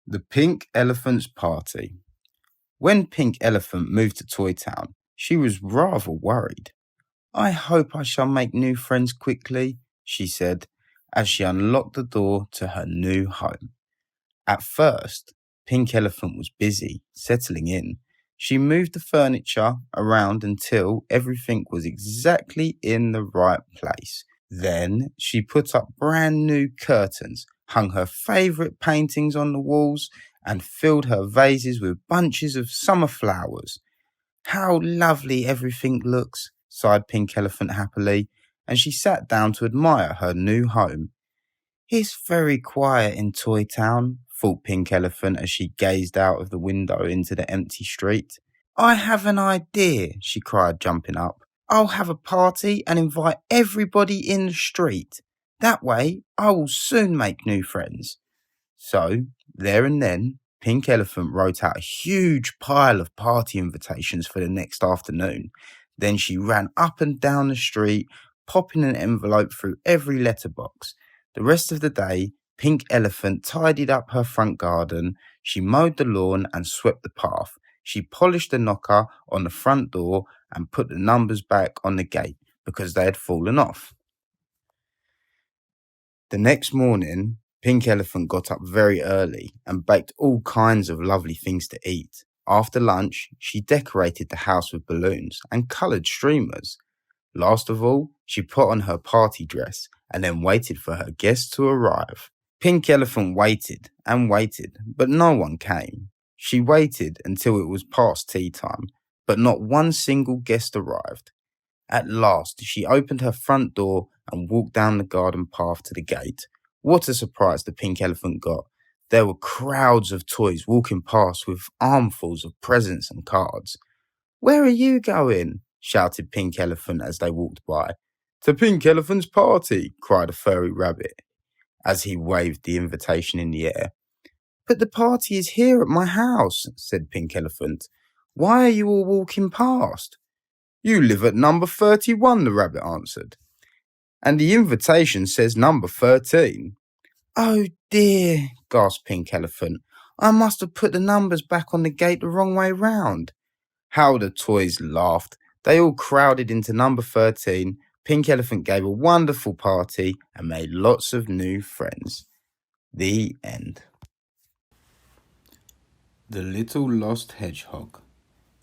The Pink Elephant's Party. When Pink Elephant moved to Toy Town, she was rather worried. "I hope I shall make new friends quickly," she said, as she unlocked the door to her new home. At first, Pink Elephant was busy settling in. She moved the furniture around until everything was exactly in the right place. Then she put up brand new curtains, hung her favourite paintings on the walls, and filled her vases with bunches of summer flowers. "How lovely everything looks," sighed Pink Elephant happily, and she sat down to admire her new home. "It's very quiet in Toy Town," thought Pink Elephant as she gazed out of the window into the empty street. "I have an idea," she cried, jumping up. "I'll have a party and invite everybody in the street. That way, I will soon make new friends." So, there and then, Pink Elephant wrote out a huge pile of party invitations for the next afternoon. Then she ran up and down the street, popping an envelope through every letterbox. The rest of the day, Pink Elephant tidied up her front garden. She mowed the lawn and swept the path. She polished the knocker on the front door and put the numbers back on the gate because they had fallen off. The next morning, Pink Elephant got up very early and baked all kinds of lovely things to eat. After lunch, she decorated the house with balloons and coloured streamers. Last of all, she put on her party dress and then waited for her guests to arrive. Pink Elephant waited and waited, but no one came. She waited until it was past tea time, but not one single guest arrived. At last, she opened her front door and walked down the garden path to the gate. What a surprise the Pink Elephant got. There were crowds of toys walking past with armfuls of presents and cards. "Where are you going?" shouted Pink Elephant as they walked by. "To Pink Elephant's party," cried a furry rabbit as he waved the invitation in the air. "But the party is here at my house," said Pink Elephant. "Why are you all walking past?" "You live at number 31, the rabbit answered. "And the invitation says number 13. "Oh dear," gasped Pink Elephant. "I must have put the numbers back on the gate the wrong way round." How the toys laughed. They all crowded into number 13. Pink Elephant gave a wonderful party and made lots of new friends. The end. The Little Lost Hedgehog.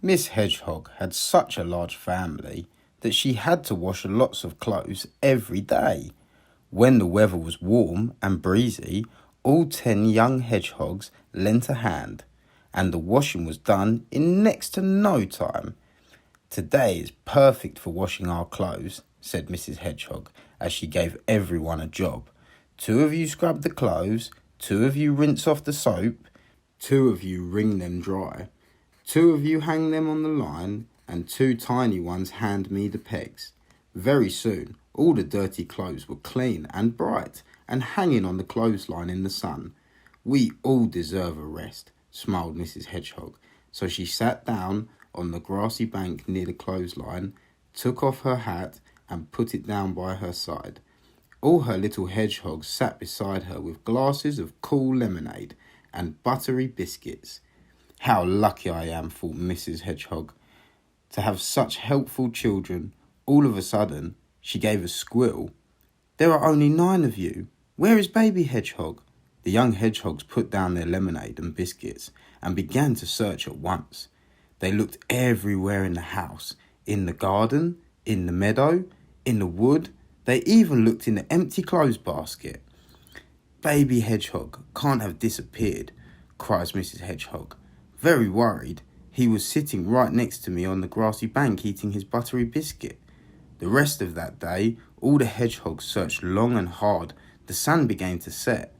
Miss Hedgehog had such a large family that she had to wash lots of clothes every day. When the weather was warm and breezy, all 10 young hedgehogs lent a hand, and the washing was done in next to no time. "Today is perfect for washing our clothes," said Mrs. Hedgehog, as she gave everyone a job. "2 of you scrub the clothes, 2 of you rinse off the soap, 2 of you wring them dry, 2 of you hang them on the line, and 2 tiny ones hand me the pegs." Very soon, all the dirty clothes were clean and bright and hanging on the clothesline in the sun. "We all deserve a rest," smiled Mrs. Hedgehog. So she sat down on the grassy bank near the clothesline, took off her hat and put it down by her side. All her little hedgehogs sat beside her with glasses of cool lemonade and buttery biscuits. "How lucky I am," thought Mrs. Hedgehog, "to have such helpful children." All of a sudden, she gave a squeal. "There are only 9 of you. Where is Baby Hedgehog?" The young hedgehogs put down their lemonade and biscuits and began to search at once. They looked everywhere in the house, in the garden, in the meadow, in the wood. They even looked in the empty clothes basket. "Baby Hedgehog can't have disappeared," cries Mrs. Hedgehog. Very worried, he was sitting right next to me on the grassy bank eating his buttery biscuit. The rest of that day, all the hedgehogs searched long and hard. The sun began to set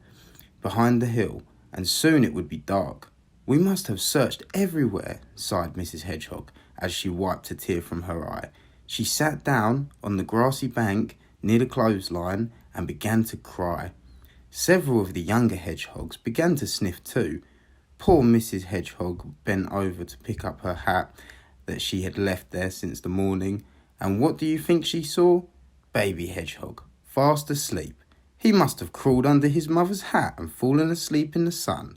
behind the hill, and soon it would be dark. "We must have searched everywhere," sighed Mrs. Hedgehog as she wiped a tear from her eye. She sat down on the grassy bank near the clothesline and began to cry. Several of the younger hedgehogs began to sniff too. Poor Mrs. Hedgehog bent over to pick up her hat that she had left there since the morning, and what do you think she saw? Baby Hedgehog, fast asleep. He must have crawled under his mother's hat and fallen asleep in the sun.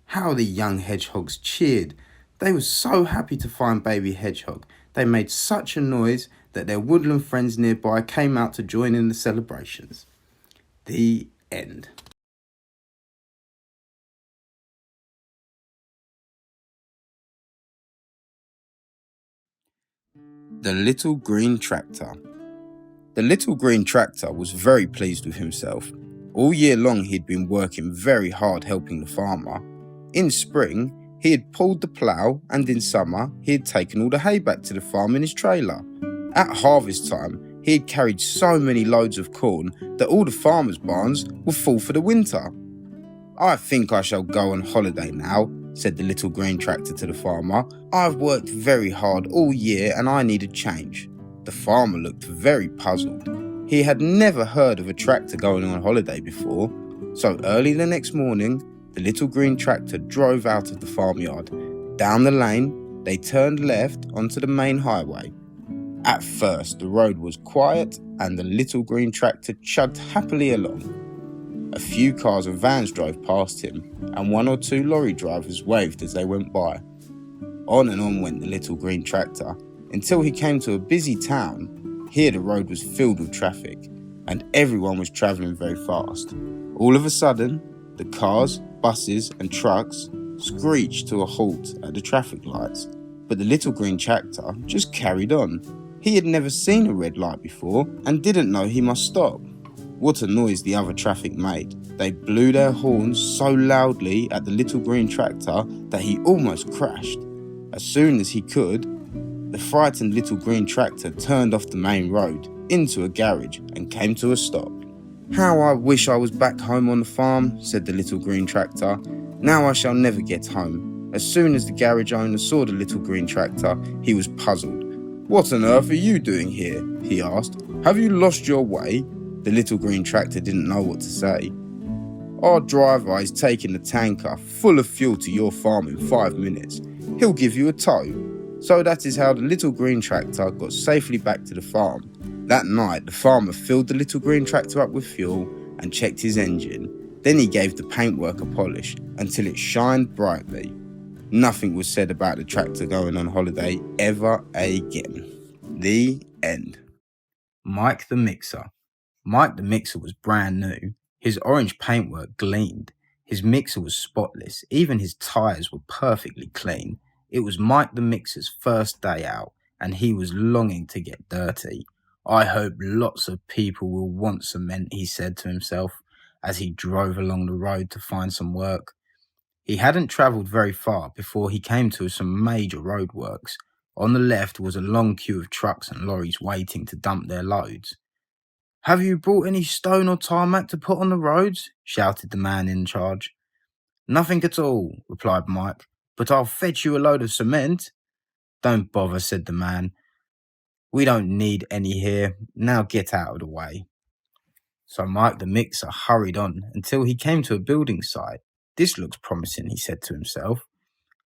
How the young hedgehogs cheered! They were so happy to find baby hedgehog. They made such a noise that their woodland friends nearby came out to join in the celebrations. The end. The Little Green Tractor. The little green tractor was very pleased with himself. All year long he'd been working very hard helping the farmer. In spring, he had pulled the plough, and in summer, he had taken all the hay back to the farm in his trailer. At harvest time, he had carried so many loads of corn that all the farmers' barns were full for the winter. "I think I shall go on holiday now," said the little green tractor to the farmer. "I've worked very hard all year and I need a change." The farmer looked very puzzled. He had never heard of a tractor going on holiday before. So early the next morning, the little green tractor drove out of the farmyard. Down the lane, they turned left onto the main highway. At first, the road was quiet and the little green tractor chugged happily along. A few cars and vans drove past him, and one or two lorry drivers waved as they went by. On and on went the little green tractor, until he came to a busy town. Here the road was filled with traffic, and everyone was travelling very fast. All of a sudden, the cars, buses and trucks screeched to a halt at the traffic lights, but the little green tractor just carried on. He had never seen a red light before and didn't know he must stop. What a noise the other traffic made. They blew their horns so loudly at the little green tractor that he almost crashed. As soon as he could, the frightened little green tractor turned off the main road into a garage and came to a stop. "How I wish I was back home on the farm," said the little green tractor. "Now I shall never get home." As soon as the garage owner saw the little green tractor, he was puzzled. "What on earth are you doing here?" he asked. "Have you lost your way?" The little green tractor didn't know what to say. "Our driver is taking a tanker full of fuel to your farm in 5 minutes. He'll give you a tow." So that is how the little green tractor got safely back to the farm. That night, the farmer filled the little green tractor up with fuel and checked his engine. Then he gave the paintwork a polish until it shined brightly. Nothing was said about the tractor going on holiday ever again. The end. Mike the Mixer. Mike the Mixer was brand new. His orange paintwork gleamed. His mixer was spotless. Even his tyres were perfectly clean. It was Mike the Mixer's first day out, and he was longing to get dirty. "I hope lots of people will want cement," he said to himself as he drove along the road to find some work. He hadn't travelled very far before he came to some major roadworks. On the left was a long queue of trucks and lorries waiting to dump their loads. "Have you brought any stone or tarmac to put on the roads?" shouted the man in charge. "Nothing at all," replied Mike, "but I'll fetch you a load of cement." "Don't bother," said the man. "We don't need any here. Now get out of the way." So Mike the Mixer hurried on until he came to a building site. "This looks promising," he said to himself,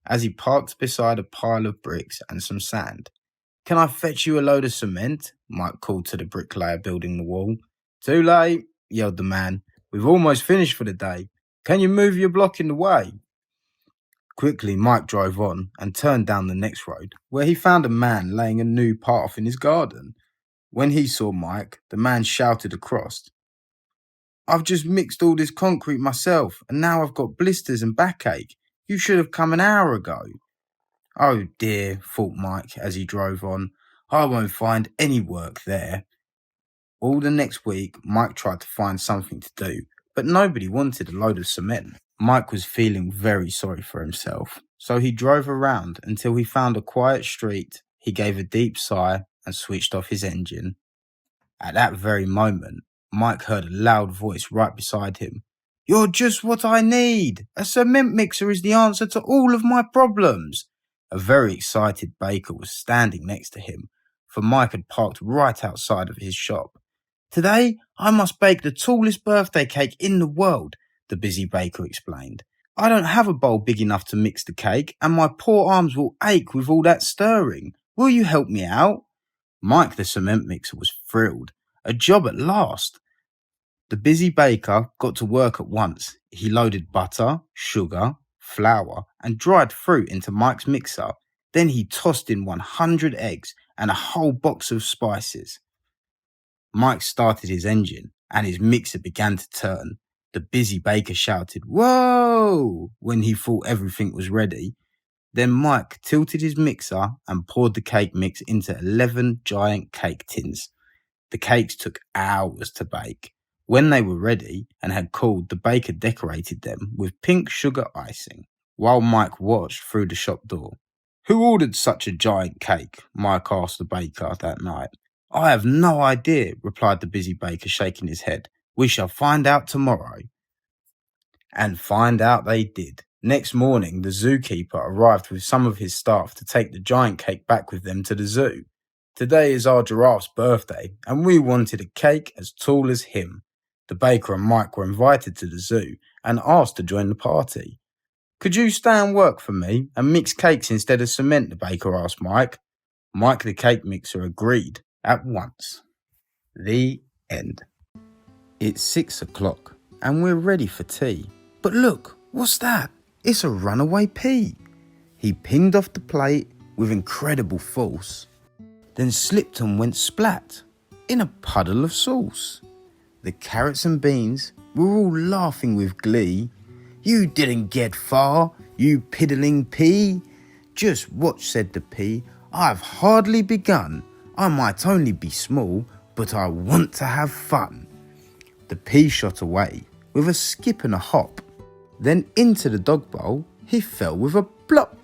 as he parked beside a pile of bricks and some sand. "Can I fetch you a load of cement?" Mike called to the bricklayer building the wall. "Too late," yelled the man. "We've almost finished for the day. Can you move your block in the way?" Quickly, Mike drove on and turned down the next road, where he found a man laying a new path in his garden. When he saw Mike, the man shouted across, "I've just mixed all this concrete myself, and now I've got blisters and backache. You should have come an hour ago." "Oh dear," thought Mike as he drove on. "I won't find any work there." All the next week, Mike tried to find something to do, but nobody wanted a load of cement. Mike was feeling very sorry for himself, so he drove around until he found a quiet street. He gave a deep sigh and switched off his engine. At that very moment, Mike heard a loud voice right beside him. "You're just what I need! A cement mixer is the answer to all of my problems!" A very excited baker was standing next to him, for Mike had parked right outside of his shop. "Today, I must bake the tallest birthday cake in the world," the busy baker explained. "I don't have a bowl big enough to mix the cake, and my poor arms will ache with all that stirring. Will you help me out?" Mike the cement mixer was thrilled. A job at last! The busy baker got to work at once. He loaded butter, sugar, flour and dried fruit into Mike's mixer. Then he tossed in 100 eggs and a whole box of spices. Mike started his engine and his mixer began to turn. The busy baker shouted, "Whoa!" when he thought everything was ready. Then Mike tilted his mixer and poured the cake mix into 11 giant cake tins. The cakes took hours to bake. When they were ready and had cooled, the baker decorated them with pink sugar icing, while Mike watched through the shop door. "Who ordered such a giant cake?" Mike asked the baker that night. "I have no idea," replied the busy baker, shaking his head. "We shall find out tomorrow." And find out they did. Next morning, the zookeeper arrived with some of his staff to take the giant cake back with them to the zoo. "Today is our giraffe's birthday, and we wanted a cake as tall as him." The baker and Mike were invited to the zoo and asked to join the party. "Could you stay and work for me and mix cakes instead of cement?" the baker asked Mike. Mike the cake mixer agreed at once. The end. It's 6 o'clock and we're ready for tea. But look, what's that? It's a runaway pea. He pinged off the plate with incredible force, then slipped and went splat in a puddle of sauce. The carrots and beans were all laughing with glee. "You didn't get far, you piddling pea." "Just watch," said the pea, "I've hardly begun. I might only be small, but I want to have fun." The pea shot away with a skip and a hop. Then into the dog bowl he fell with a plop.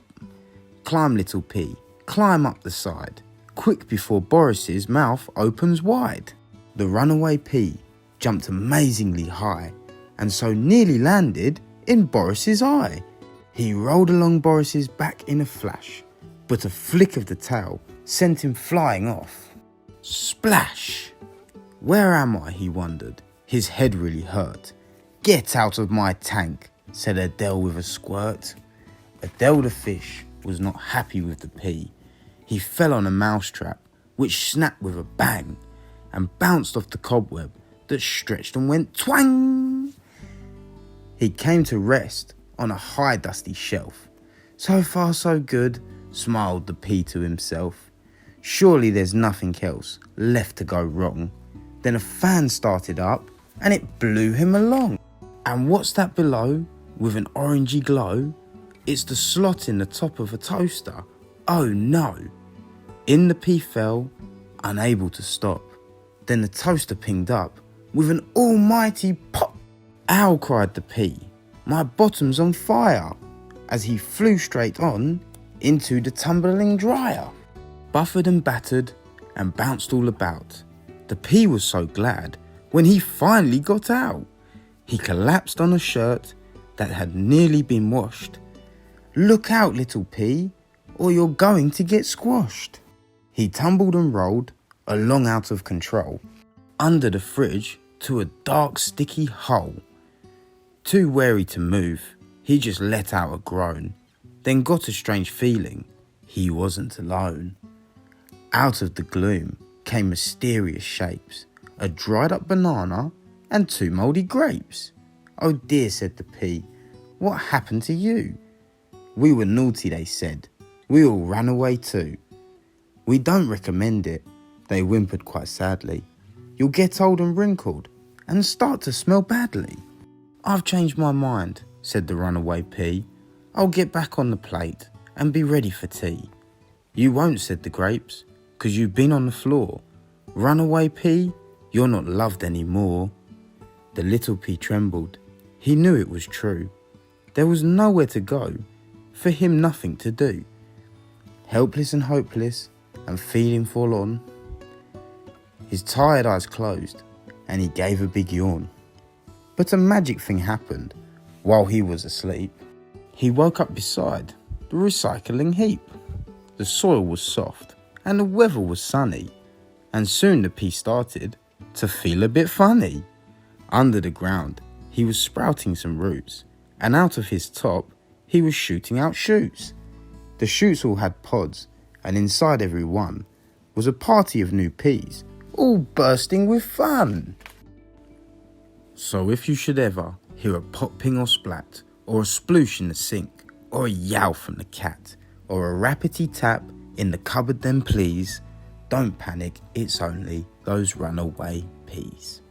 Climb, little pea, climb up the side, quick before Boris's mouth opens wide. The runaway pea jumped amazingly high, and so nearly landed in Boris's eye. He rolled along Boris's back in a flash, but a flick of the tail sent him flying off. Splash! "Where am I?" he wondered. His head really hurt. "Get out of my tank," said Adele with a squirt. Adele the fish was not happy with the pea. He fell on a mousetrap, which snapped with a bang and bounced off the cobweb that stretched and went twang. He came to rest on a high dusty shelf. "So far so good," smiled the pea to himself. "Surely there's nothing else left to go wrong." Then a fan started up and it blew him along. And what's that below with an orangey glow? It's the slot in the top of a toaster. Oh no! In the pea fell, unable to stop. Then the toaster pinged up with an almighty pop. "Ow!" cried the pea, "my bottom's on fire," as he flew straight on into the tumbling dryer. Buffered and battered and bounced all about. The pea was so glad when he finally got out. He collapsed on a shirt that had nearly been washed. "Look out, little pea, or you're going to get squashed." He tumbled and rolled along out of control, under the fridge to a dark sticky hole. Too wary to move, he just let out a groan, then got a strange feeling he wasn't alone. Out of the gloom came mysterious shapes, a dried up banana and 2 mouldy grapes. "Oh dear," said the pea, "what happened to you?" "We were naughty," they said. "We all ran away too." "We don't recommend it," they whimpered quite sadly. "You'll get old and wrinkled and start to smell badly." "I've changed my mind," said the runaway pea. "I'll get back on the plate and be ready for tea." "You won't," said the grapes, "'cause you've been on the floor. Runaway pea, you're not loved anymore." The little pea trembled. He knew it was true. There was nowhere to go, for him nothing to do. Helpless and hopeless and feeling forlorn, his tired eyes closed and he gave a big yawn. But a magic thing happened while he was asleep. He woke up beside the recycling heap. The soil was soft and the weather was sunny, and soon the pea started to feel a bit funny. Under the ground he was sprouting some roots, and out of his top he was shooting out shoots. The shoots all had pods, and inside every one was a party of new peas, all bursting with fun. So if you should ever hear a pop, ping or splat, or a sploosh in the sink, or a yowl from the cat, or a rappity tap in the cupboard then please. Don't panic, it's only those runaway peas.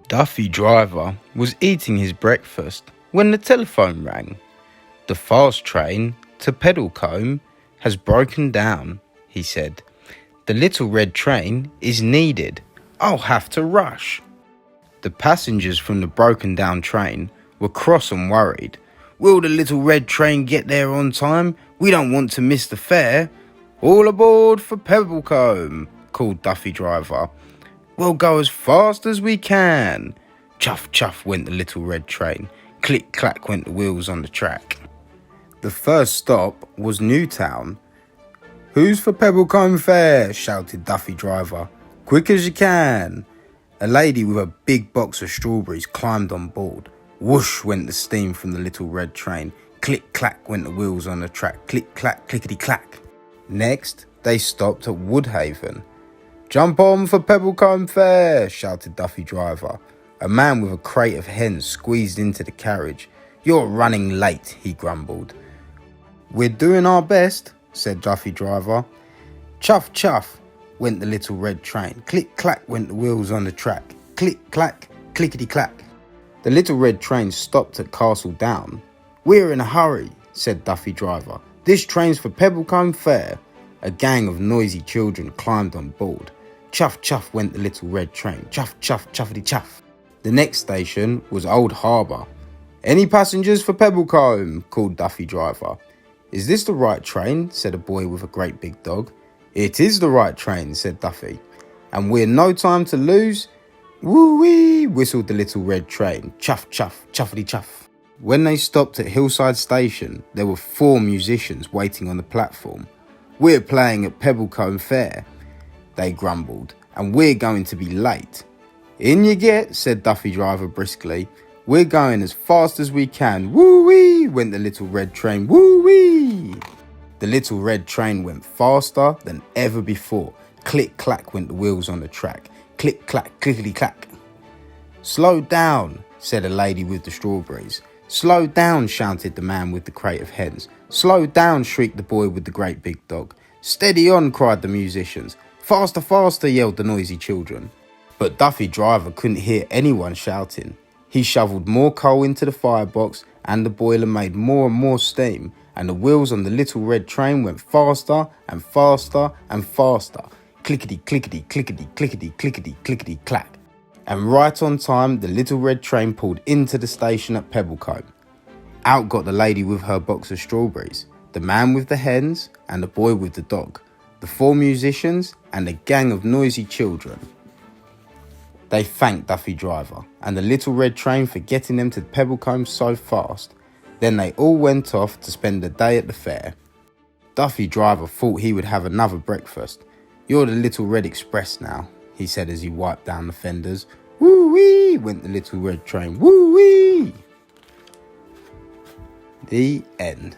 Duffy Driver was eating his breakfast when the telephone rang. The fast train to Pedalcombe has broken down, he said. The little red train is needed. I'll have to rush. The passengers from the broken down train were cross and worried. Will the little red train get there on time? We don't want to miss the fare. All aboard for Pedalcombe, called Duffy Driver. We'll go as fast as we can. Chuff, chuff went the little red train. Click, clack went the wheels on the track. The first stop was Newtown. Who's for Pedalcombe Fair? Shouted Duffy Driver. Quick as you can. A lady with a big box of strawberries climbed on board. Whoosh went the steam from the little red train. Click, clack went the wheels on the track. Click, clack, clickety, clack. Next, they stopped at Woodhaven. Jump on for Pedalcombe Fair, shouted Duffy Driver. A man with a crate of hens squeezed into the carriage. You're running late, he grumbled. We're doing our best, said Duffy Driver. Chuff, chuff went the little red train. Click, clack went the wheels on the track. Click, clack, clickety, clack. The little red train stopped at Castle Down. We're in a hurry, said Duffy Driver. This train's for Pedalcombe Fair. A gang of noisy children climbed on board. Chuff, chuff went the little red train. Chuff, chuff, chuffety, chuff. The next station was Old Harbour. Any passengers for Pedalcombe? Called Duffy Driver. Is this the right train? Said a boy with a great big dog. It is the right train, said Duffy. And we're no time to lose. Woo-wee, whistled the little red train. Chuff, chuff, chuffety, chuff. When they stopped at Hillside Station, there were 4 musicians waiting on the platform. We're playing at Pedalcombe Fair, they grumbled, and we're going to be late. In you get, said Duffy Driver briskly. We're going as fast as we can. Woo-wee, went the little red train. Woo-wee. The little red train went faster than ever before. Click, clack went the wheels on the track. Click, clack, clickety, clack. Slow down, said a lady with the strawberries. Slow down, shouted the man with the crate of hens. Slow down, shrieked the boy with the great big dog. Steady on, cried the musicians. Faster, faster, yelled the noisy children. But Duffy Driver couldn't hear anyone shouting. He shoveled more coal into the firebox, and the boiler made more and more steam, and the wheels on the little red train went faster and faster and faster. Clickety, clickety, clickety, clickety, clickety, clickety, clack. And right on time, the little red train pulled into the station at Pedalcombe. Out got the lady with her box of strawberries, the man with the hens, and the boy with the dog, the 4 musicians, and a gang of noisy children. They thanked Duffy Driver and the little red train for getting them to Pedalcombe so fast. Then they all went off to spend the day at the fair. Duffy Driver thought he would have another breakfast. You're the Little Red Express now, he said as he wiped down the fenders. Woo-wee, went the little red train. Woo-wee. The end.